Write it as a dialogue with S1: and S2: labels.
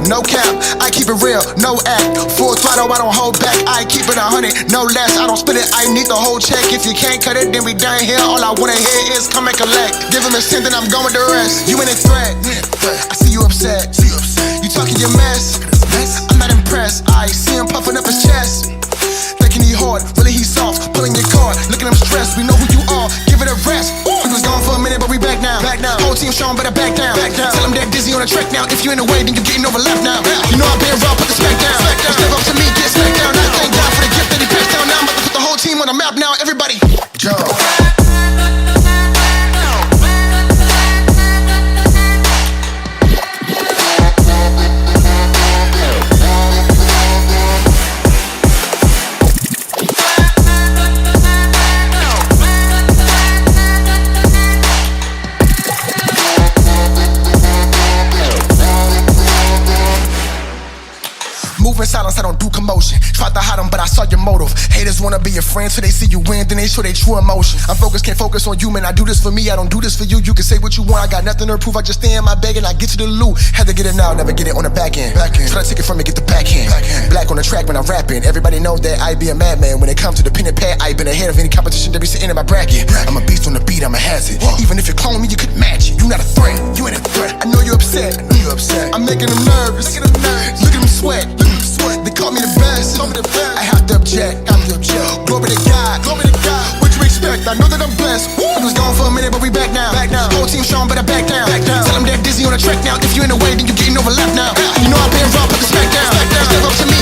S1: no cap, I keep it real, no act. Full throttle, I don't hold back, I keep it 100, no less. I don't split it, I need the whole check. If you can't cut it, then we done here. All I wanna hear is come and collect. Give him a cent, then I'm going with the rest. You in a threat, I see you upset. You talking your mess, I'm not impressed. I see him puffing up his chest. Thinking he hard, really he soft. Pulling your card, looking at him stressed. We know who you are, give it a rest. We was gone for a minute, but we back now. Whole team showing, better back down. Tell him they're dizzy on the track now. If you in the way, then you getting overlapped now. You know I've been raw, put the smack down. Step up to me, get smacked down. I thank God for the gift that he passed down. Now I'm about to put the whole team on the map now. Everybody, Joe. Move in silence, I don't do commotion. Tried to hide them, but I saw your motive. Haters wanna be your friends, so they see you win, then they show their true emotion. I'm focused, can't focus on you, man. I do this for me, I don't do this for you. You can say what you want, I got nothing to prove. I just stay in my bag and I get to the loot. Had to get it now, never get it on the back end. Try to take it from me, get the backhand. Black on the track when I'm rapping. Everybody know that I be a madman. When it comes to the pen and pad, I been ahead of any competition that be sitting in my bracket. I'm a beast on the beat, I'm a hazard. Even if you clone me, you couldn't match it. You not a threat, you ain't a threat. I know you're upset, I'm making them nervous. Look at them sweat. They call me the best. I have to object. Glory to God. What you expect? I know that I'm blessed. We was gone for a minute, but we back now. Whole team showing, better back down. Tell them they're dizzy on the track now. If you in the way, then you getting overlapped now. You know I've been raw, put the smack down. Step up to me.